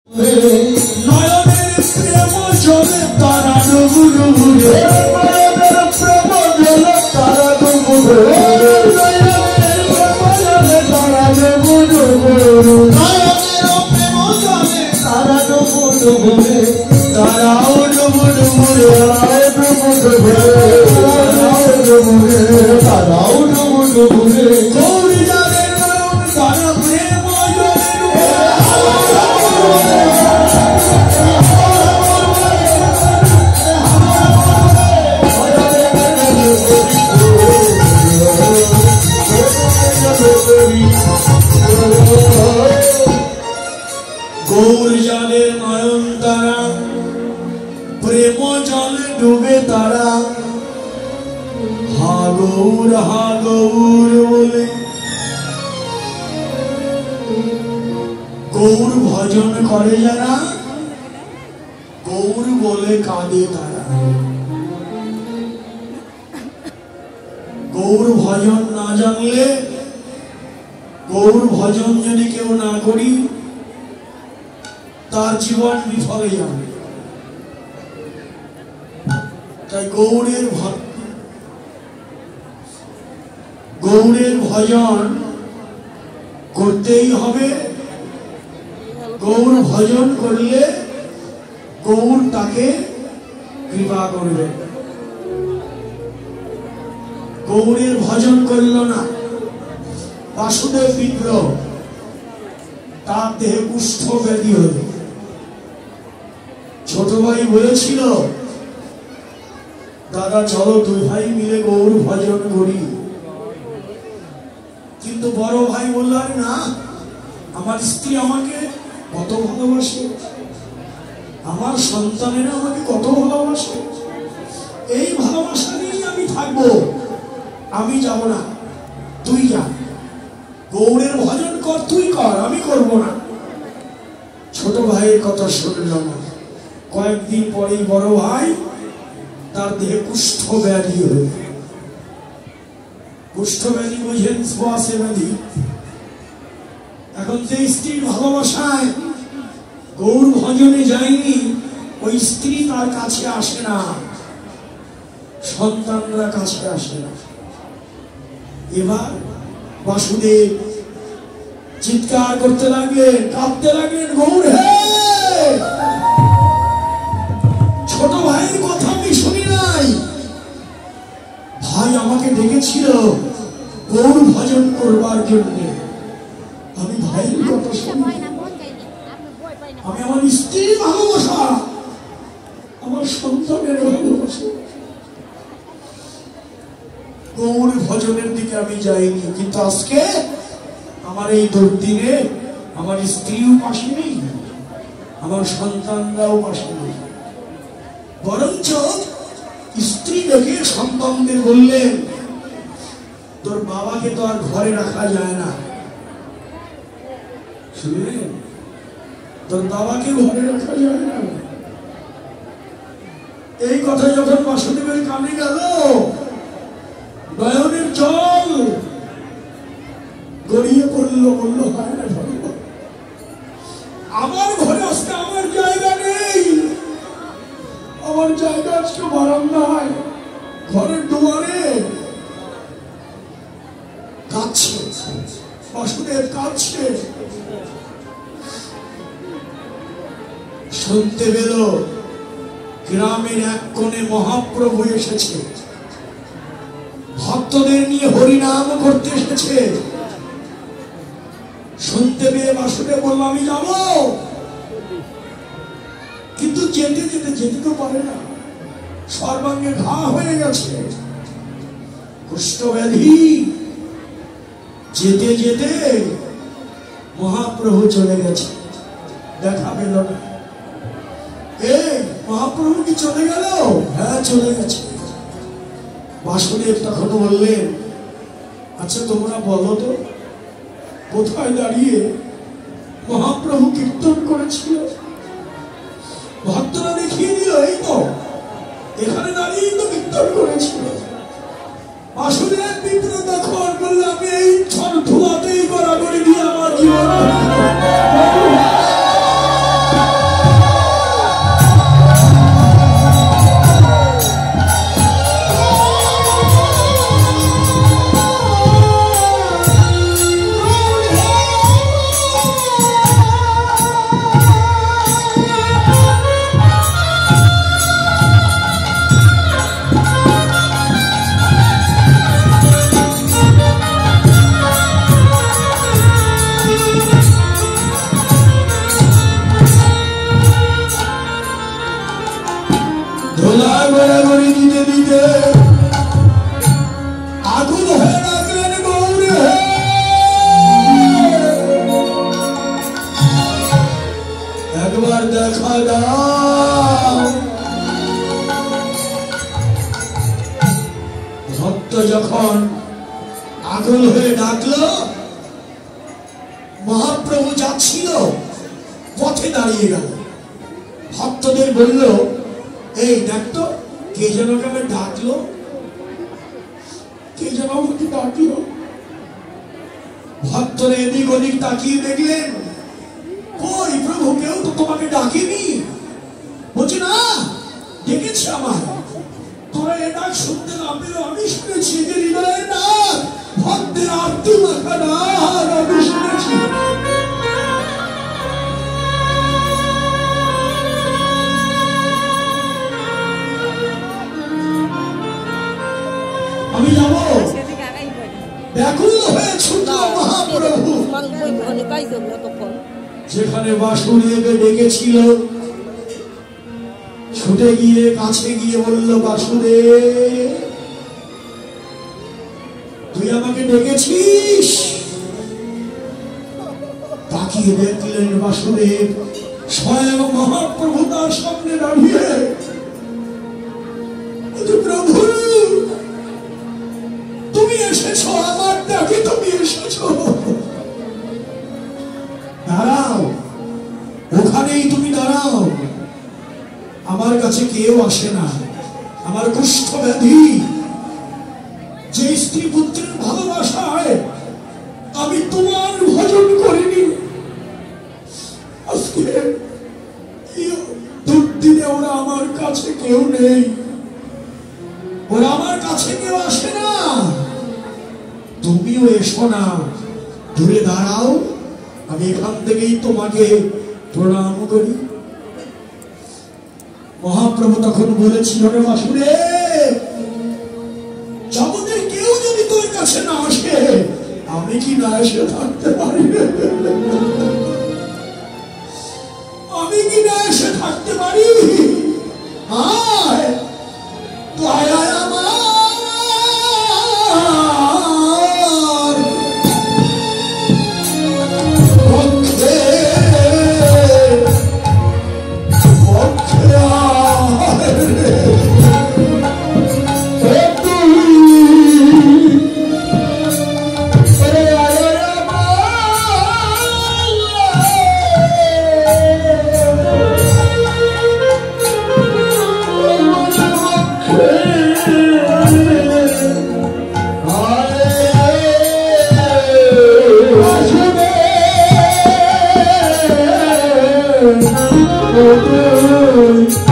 নয়নের প্রেম জলে তারা ডুবু ডুবু রে, নয়নের প্রেম জলে তারা ডুবু রে, নয়নের প্রেম জলে তারা ডুবু ডুবু রে, নয়নের প্রেম জলে তারা ডুবু ডুবু রে, তারাও ডুবু ডুবু রে, ডুবু ডুবু রে, তারাও ডুবু রে, তারাও ডুবু ডুবু রে। গৌরী জানে নয়ন তারা প্রেম জলে গৌর জালে নয়ন তারা প্রেম জলে ডুবে তারা, হা গৌর বলে গৌর ভজন করে যারা, গৌর বলে কাঁদে তারা। গৌর ভজন না জানলে, গৌর ভজন যদি কেউ না করি তার জীবন বিফলে যাবে। তাই গৌরের ভজন করতেই হবে। গৌর ভজন করলে গৌর তাকে কৃপা করবে। গৌরের ভজন করল না, বাসুদেব বিগ্রহ, তার দেহে কুষ্ঠ ব্যাধি হল। ছোট ভাই বলেছিল, দাদা চলো দুই ভাই মিলে গৌর ভজন করি। কিন্তু বড় ভাই বলল, না, আমার স্ত্রী আমাকে কত ভালোবাসে, আমার সন্তানেরা আমাকে কত ভালোবাসে, এই ভালোবাসা নিয়েই আমি থাকবো, আমি যাব না, তুই যা, গৌরের ভজন কর, তুই কর, আমি করব না। ছোট ভাইয়ের কথা শুনল না। কয়েকদিন পরেই বড় ভাই তার দেহে কুষ্ঠ ব্যাধি হল। কুষ্ঠ ব্যাধি বুঝেন, শ্বাসে ব্যাধি। এখন যে স্ত্রীর ভালোবাসায় গৌর ভজনে যায়নি, ওই স্ত্রী তার কাছে আসে না, সন্তানরা কাছে আসে না। এবার বাসুদেব চিৎকার করতে লাগলেন, কাঁদতে লাগলেন, গৌর হে, ছোট ভাইয়ের কথা আমি শুনি নাই, ভাই আমাকে ডেকেছিল গৌর ভজন করবার জন্য, আমি ভাইয়ের কথা শুনি, আমি আমার স্ত্রীর ভালোবাসা, আমার সন্তানের ভালোবাসা, গৌর ভজনের দিকে আমি যাইনি। কিন্তু আজকে আমার এই দুর্দিনে আমার স্ত্রীও পাশে নেই, আমার সন্তানরাও পাশে নেই। বরঞ্চ স্ত্রী দেখে সন্তানদের বললেন, তোর বাবাকে তো আর ঘরে রাখা যায় না, শুনলেন, তোর বাবাকে ঘরে রাখা যায় না। এই কথা যখন বাসুদেবের কানে গেল, নয়নের জল গড়িয়ে পড়ল, বলল, হয় না ভগবান, আমার ঘরে আজকে আমার জায়গা নেই, আমার জায়গা আজকে বারান্দায়, ঘরের দুয়ারে। কাঁদছে বাসুদেব, কাঁদছে। শুনতে পেল গ্রামের এক কোণে মহাপ্রভু এসেছে, ভক্তদের নিয়ে হরিনাম করতে এসেছে। শুনতে পেয়ে বাসুদেব বলল, আমি যাব, কিন্তু যেতে তো পারে না, সর্বাঙ্গে ঘা হয়ে গেছে, কুষ্ঠ ব্যাধি। যেতে যেতে মহাপ্রভু চলে গেছে, দেখা পেল না। মহাপ্রভু কি চলে গেল? হ্যাঁ, চলে গেছে। বাসুদেব তখন বললেন, আচ্ছা তোমরা বলো তো, কোথায় দাঁড়িয়ে মহাপ্রভু কীর্তন করেছিল? ভক্তরা দেখিয়ে দিল, এই তো এখানে দাঁড়িয়ে তো কীর্তন করেছিল। বাসুদেব মিত্র তখন বললে, আমি এই ধোয়াতেই গড়াগড়ি দিয়ে আমার জীবন গড়াগড়ি দিতে দিতে আগুন হয়ে ডাকলেন গৌরী হে, একবার দেখা দাও। ভক্ত যখন আগুন হয়ে ডাকলো, মহাপ্রভু যাচ্ছিল পথে দাঁড়িয়ে গেল। ভক্তদের বলল, এই দেখতো কে যেন আমাকে ডাকলো, কে যেন আমাকে ডাকলো। ভক্তরা এদিক ওদিক তাকিয়ে দেখলেন, কই প্রভু, কেউ তো তোমাকে ডাকেনি। বলছে, না, ডেকেছে আমার। তোরা এ ডাক শুনতে না পেলেও আমি শুনেছি, যে হৃদয়ের ডাক, ভক্তের আরতি মাখা ডাক আমি শুনেছি। আমি যাব, ব্যাকুল হয়ে ছুটল মহাপ্রভু যেখানে বাসুদেবকে ডেকেছিল। ছুটে গিয়ে কাছে গিয়ে বলল, বাসুদেব, তুই আমাকে ডেকেছিস? তাকিয়ে দেখলেন বাসুদেব স্বয়ং মহাপ্রভু তার সামনে দাঁড়িয়ে। প্রভু, তুমি এসেছো, আমার ডাকে তুমি এসেছো। দাঁড়াও, ওখানেই তুমি দাঁড়াও। আমার কাছে কেউ আসে না, আমার কুষ্ঠ ব্যাধি। যে স্ত্রী পুত্রের ভালোবাসায় আমি তোমার ভজন করিনি, আজকে দুর্দিনে ওরা আমার কাছে কেউ নেই, ওরা আমার কাছে কেউ আসে না। তুমিও এসো না, দূরে দাঁড়াও, আমি এখান থেকেই তোমাকে প্রণাম করি। মহাপ্রভু তখন বলেছিল, রে বাসুদেব, জগতের কেউ যদি তোর কাছে না আসে, আমি কি না এসে থাকতে পারি? আমি কি না এসে থাকতে পারি? আয়, আয় আয় আমার পক্ষে, পক্ষে আয় রে। Oh,